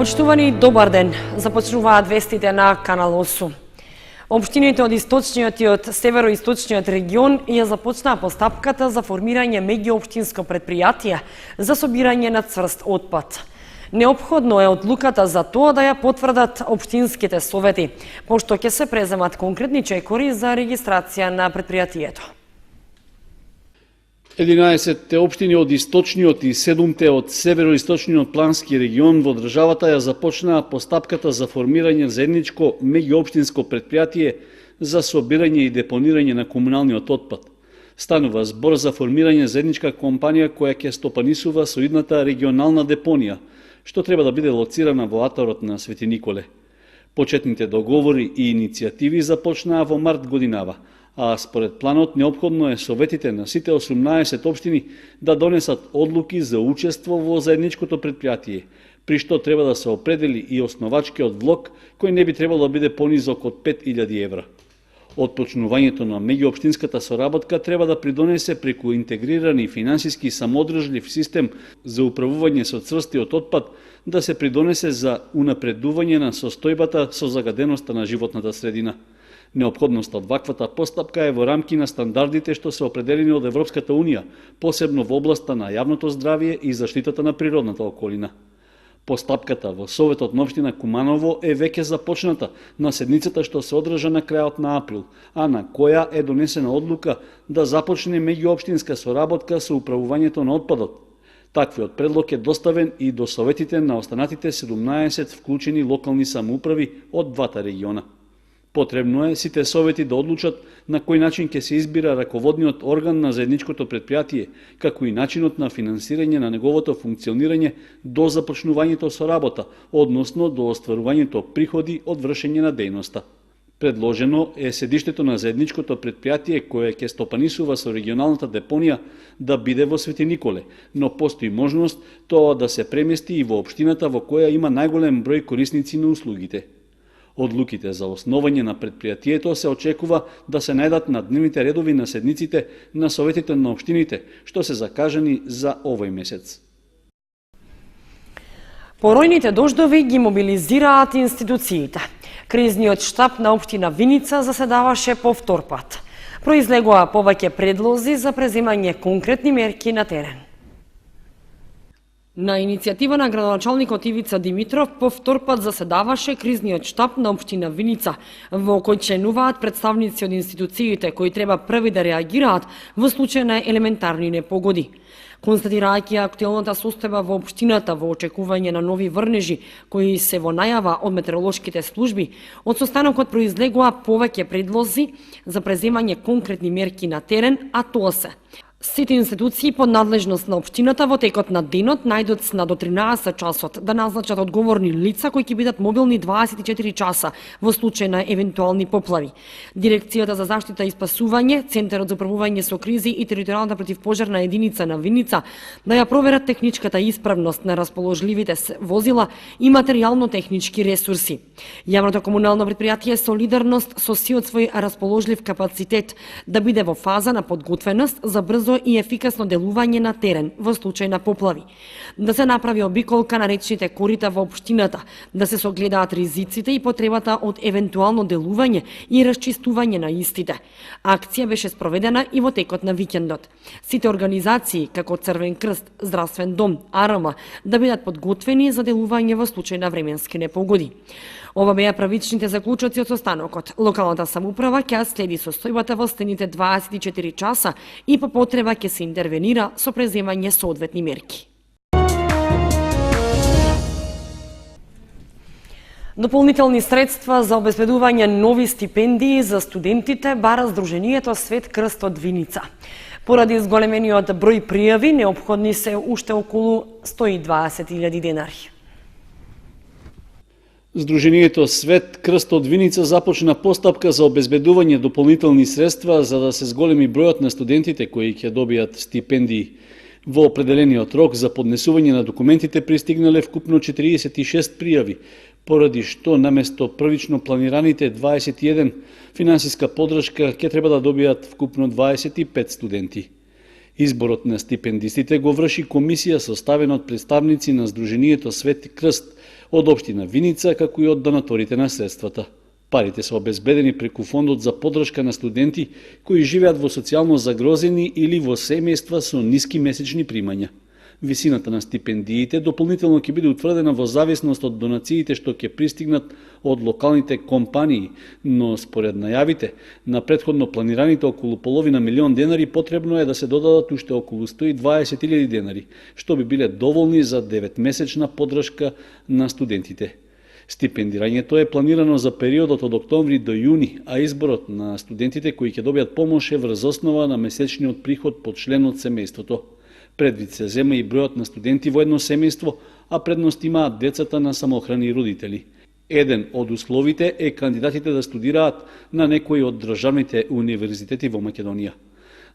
Почитувани, добар ден. Започнуваат вестите на Канал 8. Општините од источниот и од североисточниот регион ја започнаа постапката за формирање меѓуопштинско предпријатие за собирање на цврст отпад. Неопходно е одлуката за тоа да ја потврдат општинските совети, пошто ќе се преземат конкретни чекори за регистрација на предпријатието. 11 општини од источниот и 7 од североисточниот плански регион во државата ја започнаа постапката за формирање заедничко меѓуопштинско предпријатие за собирање и депонирање на комуналниот отпад. Станува збор за формирање заедничка компанија која ќе стопанисува соидната регионална депонија, што треба да биде лоцирана во атарот на Свети Николе. Почетните договори и иницијативи започнаа во март годинава, а според планот неопходно е советите на сите 18 општини да донесат одлуки за учество во заедничкото предпријатие, при што треба да се определи и основачкиот влог кој не би требало да биде понизок од 5000 евра. Отпочнувањето на меѓуопштинската соработка треба да придонесе преку интегриран и финансиски самоодржлив систем за управување со цврстиот отпад да се придонесе за унапредување на состојбата со загаденоста на животната средина. Неопходноста од ваквата постапка е во рамки на стандардите што се определени од Европската Унија, посебно во областа на јавното здравје и заштитата на природната околина. Постапката во Советот на општина Куманово е веќе започната на седницата што се одржа на крајот на април, а на која е донесена одлука да започне меѓуопштинска соработка со управувањето на отпадот. Таквиот предлог е доставен и до советите на останатите 17 вклучени локални самоуправи од двата региона. Потребно е сите совети да одлучат на кој начин ќе се избира раководниот орган на заедничкото предпријатие, како и начинот на финансирање на неговото функционирање до започнувањето со работа, односно до остварувањето приходи од вршење на дејноста. Предложено е седиштето на заедничкото предпријатие кое ќе стопанисува со регионалната депонија да биде во Свети Николе, но постои можност тоа да се премести и во општината во која има најголем број корисници на услугите. Одлуките за основање на предпријатието се очекува да се најдат на дневните редови на седниците на советите на општините, што се закажани за овој месец. Поројните дождови ги мобилизираат институциите. Кризниот штаб на општина Виница заседаваше по втор пат. Произлегоа повеќе предлози за преземање конкретни мерки на терен. На иницијатива на градоначалникот Ивица Димитров по втор пат заседаваше кризниот штаб на општина Виница, во кој членуваат представници од институциите кои треба први да реагираат во случај на елементарни непогоди. Констатирајќи актуелната состојба во општината во очекување на нови врнежи кои се во најава од метеоролошките служби, од состанокот произлегоа повеќе предлози за преземање конкретни мерки на терен, а тоа се: сите институции под надлежност на општината во текот на денот најдоцна до 13 часот да назначат одговорни лица кои ќе бидат мобилни 24 часа во случај на евентуални поплави. Дирекцијата за заштита и спасување, Центарот за управување со кризи и територијалната противпожарна единица на Виница да ја проверат техничката исправност на расположливите возила и материјално-технички ресурси. Јавното комунално предпријатие Солидарност со сиот свој расположлив капацитет да биде во фаза на подготвеност за брзо и ефикасно делување на терен во случај на поплави. Да се направи обиколка на речните корита во општината, да се согледаат ризиците и потребата од евентуално делување и расчистување на истите. Акција беше спроведена и во текот на викендот. Сите организации, како Црвен крст, Здравствен дом, АРМ, да бидат подготвени за делување во случај на временски непогоди. Ова беа правичните заклучоци од состанокот. Локалната самоуправа ќе следи состојбата во следните 24 часа и по потреба ќе се интервенира со преземање соодветни мерки. Дополнителни средства за обезбедување нови стипендии за студентите бара Сдруженијето Свет крст од Виница. Поради зголемениот број пријави, неопходни се уште околу 120.000 денари. Сдруженијето Свет крст од Виница започна постапка за обезбедување дополнителни средства за да се зголеми бројот на студентите кои ќе добијат стипендии. Во определениот рок за поднесување на документите пристигнале вкупно 46 пријави, поради што наместо првично планираните 21 финансиска подршка ќе треба да добијат вкупно 25 студенти. Изборот на стипендистите го врши комисија составена од представници на Сдруженијето Свети крст, од општина Виница, како и од донаторите на средствата. Парите се обезбедени преку фондот за поддршка на студенти кои живеат во социјално загрозени или во семејства со ниски месечни примања. Висината на стипендиите дополнително ќе биде утврдена во зависност од донациите што ќе пристигнат од локалните компании, но според најавите на претходно планираните околу половина милион денари потребно е да се додадат уште околу 120.000 денари, што би биле доволни за 9-месечна поддршка на студентите. Стипендирањето е планирано за периодот од октомври до јуни, а изборот на студентите кои ќе добијат помош е врз основа на месечниот приход по член од семејството. Предвид се зема и бројот на студенти во едно семејство, а предност имаат децата на самоохрани родители. Еден од условите е кандидатите да студираат на некои од државните универзитети во Македонија.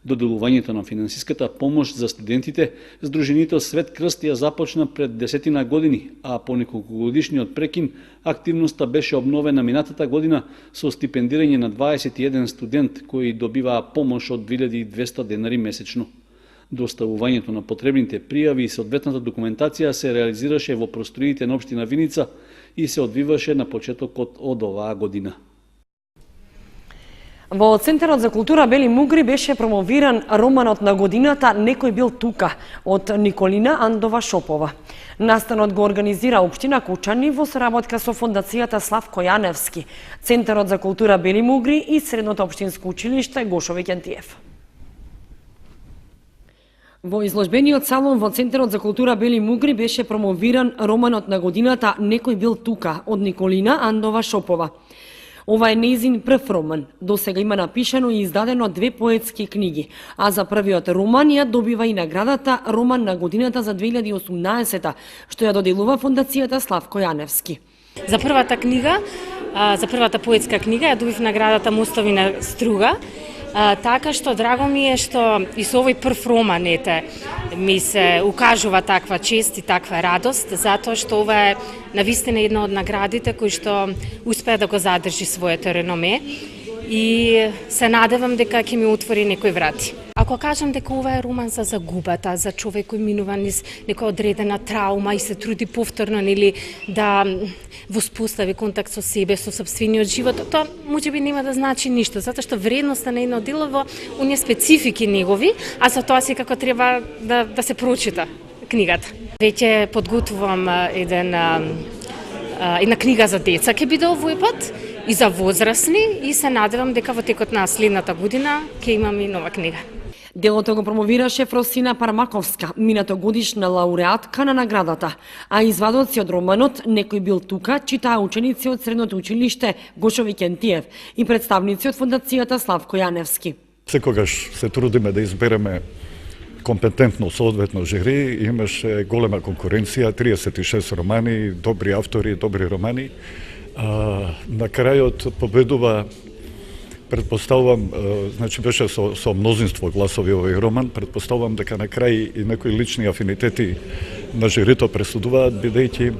Доделувањето на финансиската помош за студентите, Сдруженијето Свет Крст ја започна пред 10 години, а по неколкогодишниот прекин активноста беше обновена минатата година со стипендирање на 21 студент кои добиваа помош од 2200 денари месечно. Доставувањето на потребните пријави и соодветната документација се реализираше во просториите на општина Виница и се одвиваше на почетокот од оваа година. Во Центарот за култура Бели Мугри беше промовиран романот на годината "Некој бил тука" од Николина Андова Шопова. Настанот го организира општина Кучани во соработка со Фондацијата Славко Јаневски, Центарот за култура Бели Мугри и Средното општинско училиште Гошо Викентиев. Во изложбениот салон во Центарот за култура Бели Мугри беше промовиран романот на годината "Некој бил тука" од Николина Андова Шопова. Ова е нејзин прв роман. До сега има напишано и издадено 2 поетски книги, а за првиот роман ја добива и наградата Роман на годината за 2018, што ја доделува Фондацијата Славко Јаневски. За првата книга, за првата поетска книга ја добив наградата Мостови на струга. Така што драго ми е што и со овој прв роман ми се укажува таква чест и таква радост, затоа што ова е навистина една од наградите кои што успеа да го задржи своето реноме и се надевам дека ќе ми отвори некои врати. Ако кажам дека ова е роман за загубата, за човек кој минува низ некоја одредена траума и се труди повторно да воспостави контакт со себе, со сопствениот живот, тоа можеби нема да значи ништо, затоа што вредноста на едно дело во оние специфики негови, а за тоа секако треба да се прочита книгата. Веќе подготвувам една книга за деца ќе биде овој пат и за возрастни и се надевам дека во текот на следната година ќе имаме и нова книга. Делото го промовираше Фросина Пармаковска, минатогодишна лауреатка на наградата, а извадоци од романот "Некој бил тука" читаа ученици од Средното училиште Гошо Викентиев и представници од Фондацијата Славко Јаневски. Секогаш се трудиме да избереме компетентно соодветно жири, имаше голема конкуренција, 36 романи, добри автори, добри романи. На крајот победува, предпоставувам, значи беше со мнозинство гласови овој роман, предпоставувам дека на крај и некои лични афинитети на жирито пресудуваат, бидејќи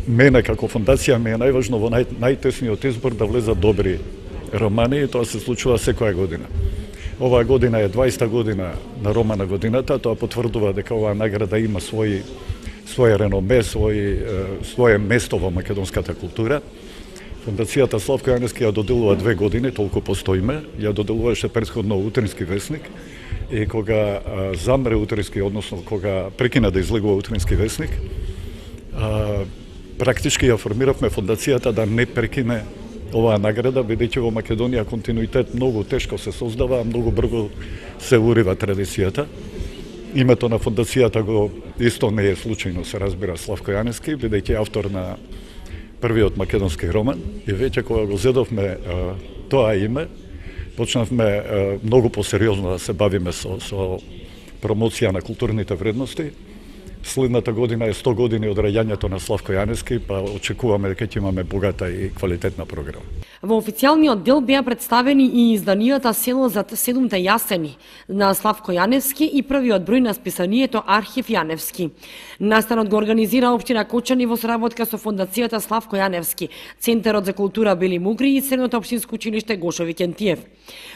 мене како фондација ми е најважно во најтесниот избор да влезат добри романи и тоа се случува секоја година. Оваа година е 20-та година на роман на годината, тоа потврдува дека оваа награда има своје реноме, свое место во македонската култура. Фондацијата Славко Јаневски ја доделува 2 години, толку постоиме, ја доделуваше претходно Утрински весник и кога замре Утрински, односно кога прекина да излегува Утрински весник, практички ја формиравме фондацијата да не прекине оваа награда, бидејќи во Македонија континуитет многу тешко се создава, многу брзо се урива традицијата. Името на фондацијата го исто не е случајно, се разбира, Славко Јаневски, бидејќи автор на првиот македонски роман и веќе кога го зедовме тоа име, почнавме многу посериозно да се бавиме со промоција на културните вредности. Следната година е 100 години од раѓањето на Славко Јаневски, па очекуваме дека ќе имаме богата и квалитетна програма. Во официјалниот дел беа представени и изданијата Село за 7 јасени на Славко Јаневски и првиот број на списанието Архив Јаневски. Настанот го организира општина Кочани во соработка со Фондацијата Славко Јаневски, Центарот за култура Бели Мугри и Средното општинско училиште Гошо Викентиев.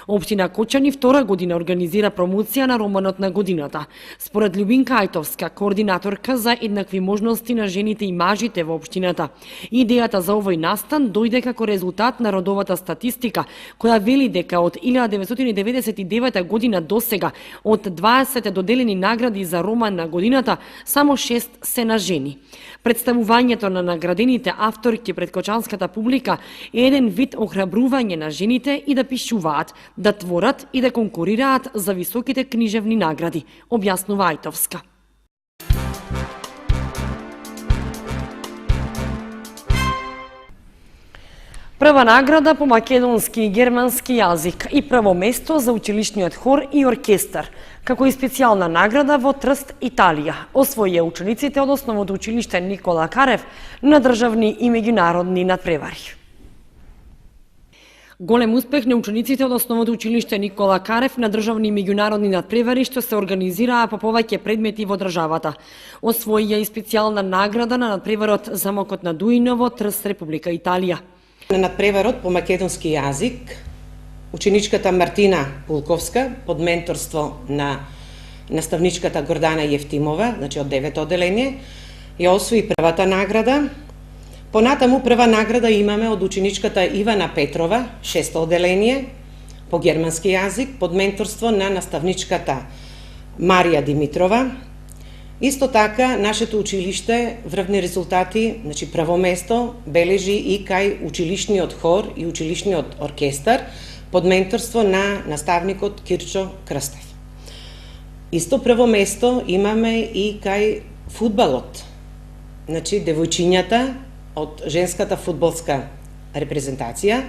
Општина Кочани втора година организира промоција на романот на годината. Според Љубинка Ајтовска, координаторка за еднакви можности на жените и мажите во општината, идејата за овој настан дојде како резултат на родовата статистика, која вели дека од 1999 година до сега, од 20 доделени награди за роман на годината, само 6 се на жени. Представувањето на наградените авторки пред кочанската публика е еден вид охрабрување на жените и да пишуваат, да творат и да конкурираат за високите книжевни награди, објаснува Ајтовска. Прва награда по македонски и германски јазик и прво место за училишниот хор и оркестар, како и специјална награда во Трст, Италија, освоија учениците од основното училиште Никола Карев на државни и меѓународни надпревари. Голем успех на учениците од основното училиште Никола Карев на државни и меѓународни надпревари што се организираа по повеќе предмети во државата. Освоија и специјална награда на надпреварот Замокот на Дуиново, Трст, Република Италија. На надпреварот по македонски јазик, ученичката Мартина Пулковска, под менторство на наставничката Гордана Јефтимова, значи од 9 оделение, ја освои првата награда. Понатаму прва награда имаме од ученичката Ивана Петрова, 6 оделение, по германски јазик, под менторство на наставничката Марија Димитрова. Исто така, нашето училиште врвни резултати, значи прво место, бележи и кај училишниот хор и училишниот оркестар под менторство на наставникот Кирчо Крстев. Исто прво место имаме и кај фудбалот. Значи, девојчињата од женската фудбалска репрезентација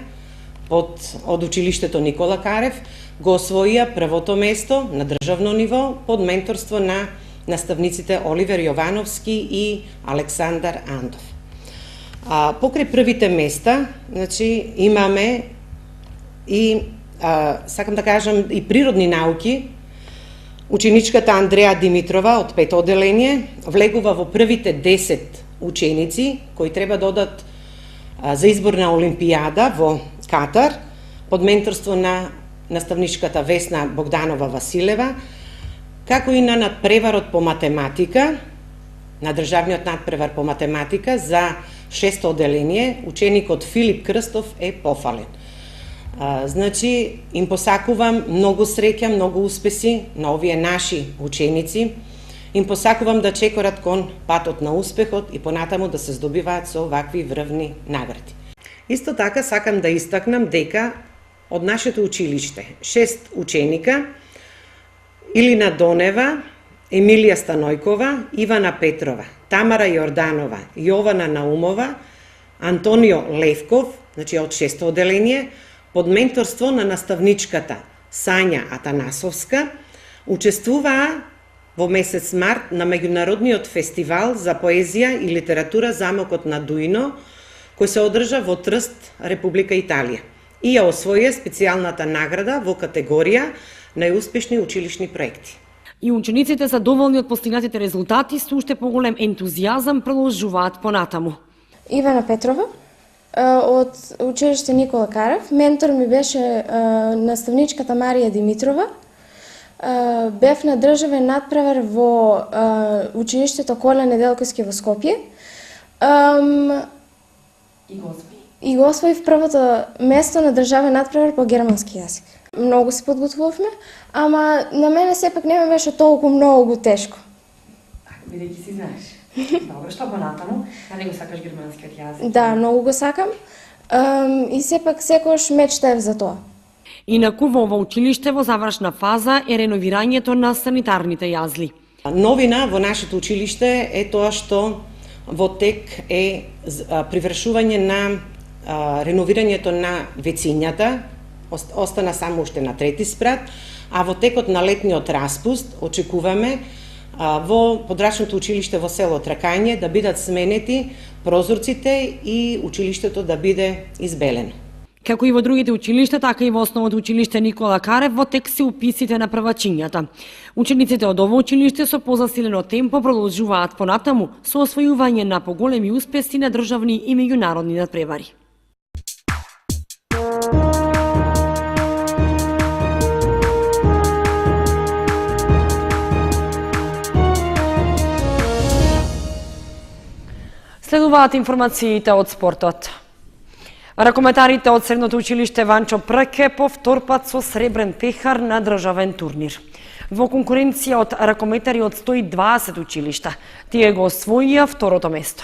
од училиштето Никола Карев го освоија првото место на државно ниво под менторство на наставниците Оливер Јовановски и Александар Андов. Покрај првите места, значи, имаме и, сакам да кажам, и природни науки. Ученичката Андреа Димитрова од 5 оделение влегува во првите 10 ученици кои треба да одат за избор на Олимпијада во Катар под менторство на наставничката Весна Богданова Василева, како и на надпреварот по математика, на државниот надпревар по математика за 6 оделение, ученикот Филип Крстов е пофален. Значи, им посакувам многу среќа, многу успеси на овие наши ученици. Им посакувам да чекорат кон патот на успехот и понатаму да се здобиваат со вакви врвни награди. Исто така сакам да истакнам дека од нашето училиште 6 ученика: Илина Донева, Емилија Станојкова, Ивана Петрова, Тамара Јорданова, Јована Наумова, Антонио Левков, значи од 6 оделение, под менторство на наставничката Сања Атанасовска, учествуваа во месец март на меѓународниот фестивал за поезија и литература Замокот на Дуино, кој се одржа во Трст, Република Италија, и ја освоија специјалната награда во категорија најуспешни училишни проекти. И учениците задоволни од постигнатите резултати со уште поголем ентузијазам продолжуваат понатаму. Ивана Петрова од училиште Никола Карев. Ментор ми беше наставничката Марија Димитрова. Бев на државен надпревар во училиштето Коля Неделковски во Скопје. И го освоив првото место на државен надпревар по германски јазик. Многу се подготвувавме, ама на мене сепак не ме беше толку многу тешко. Бидејќи си знаеш. Добро, што понатаму? Дали го сакаш германскиот јазик? Да, многу го сакам. И сепак секогаш мечтаев за тоа. Инаку во ова училиште во завршна фаза е реновирањето на санитарните јазли. Новина во нашето училиште е тоа што во тек е привршување на реновирањето на вецињата, остана само уште на 3ти спрат, а во текот на летниот распуст очекуваме во подрачното училиште во село Тракање да бидат сменети прозорците и училиштето да биде избелено. Како и во другите училишта, така и во основното училиште Никола Карев во тек се уписите на првачињата. Учениците од ово училиште со позасилено темпо продолжуваат понатаму со освојување на поголеми успеси на државни и меѓународни надпревари. Следуваат информациите од спортот. Ракометарите од средното училиште Ванчо Прке повтор пат со сребрен пехар на државен турнир. Во конкуренција од ракометари од 120 училишта, тие го освоија второто место.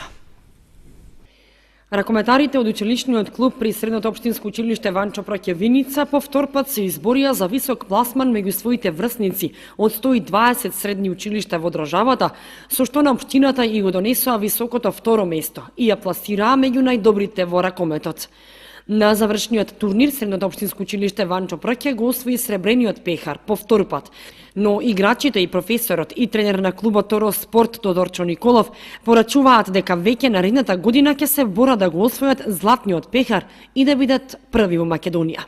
Ракометарите од училишниот клуб при средното општинско училиште Ванчо Прке Виница повтор пат се изборија за висок пласман меѓу своите врсници од 120 средни училишта во државата, со што на општината и го донесоа високото второ место и ја пласираа меѓу најдобрите во ракометот. На завршниот турнир средното општинско училиште Ванчо Прке го освои сребрениот пехар повтор пат, но играчите и професорот и тренер на клубот Торо Спорт Тодорчо Николов порачуваат дека веќе наредната година ќе се борат да го освојат златниот пехар и да бидат први во Македонија.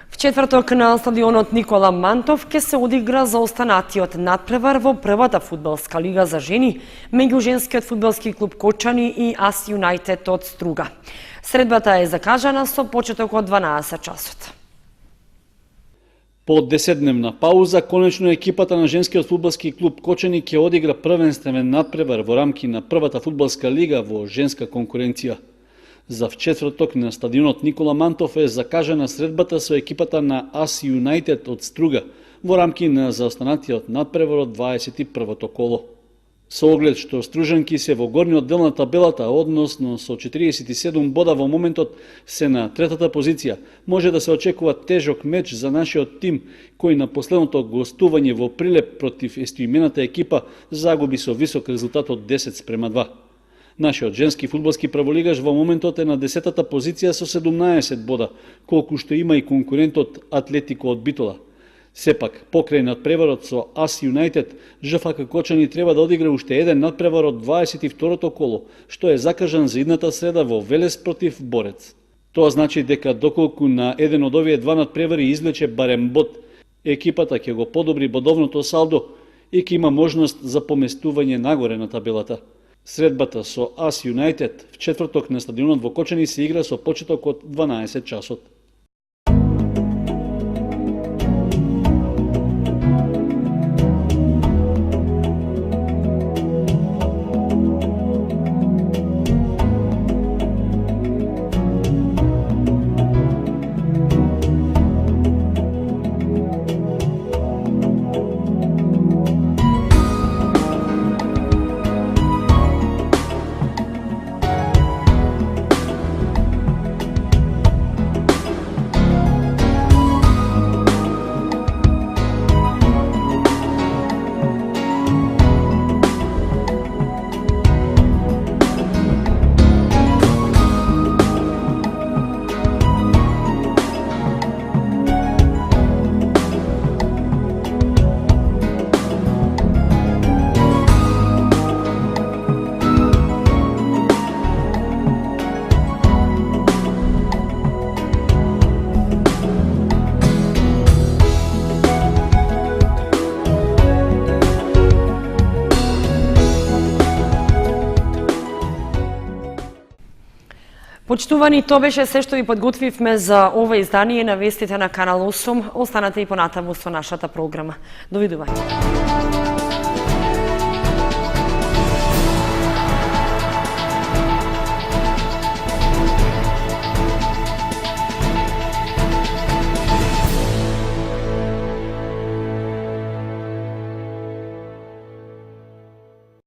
В четврток на стадионот Никола Мантов ќе се одигра за останатиот надпревар во првата фудбалска лига за жени меѓу женскиот фудбалски клуб Кочани и АС Юнајтед од Струга. Средбата е закажана со почеток од 12 часот. По 10-дневна пауза, конечно екипата на женскиот фудбалски клуб Кочани ќе одигра првенствен надпревар во рамки на првата фудбалска лига во женска конкуренција. За вчетврток на стадионот Никола Мантов е закажана средбата со екипата на АС Юнајтед од Струга во рамки на заостанатиот надпревар од 21-то коло. Со оглед што стружанки се во горниот дел на табелата, односно со 47 бода во моментот се на третата позиција, може да се очекува тежок меч за нашиот тим, кој на последното гостување во Прилеп против естоимената екипа загуби со висок резултат од 10:2. Нашиот женски фудбалски праволигаш во моментот е на 10-та позиција со 17 бода, колку што има и конкурентот Атлетико од Битола. Сепак, покрај надпреварот со АС Юнајтед, ЖФК Кочани треба да одигра уште еден надпревар од 22-то коло, што е закажан за идната среда во Велес против Борец. Тоа значи дека доколку на еден од овие два надпревари извлече барем бод, екипата ќе го подобри бодовното салдо и ќе има можност за поместување нагоре на табелата. Средбата со АС Юнајтед в четврток на стадионот во Кочани се игра со почеток од 12 часот. Почитувани, тоа беше се што ви подготвивме за ова издание на вестите на Канал 8. Останете и понатаму со нашата програма. Довидување.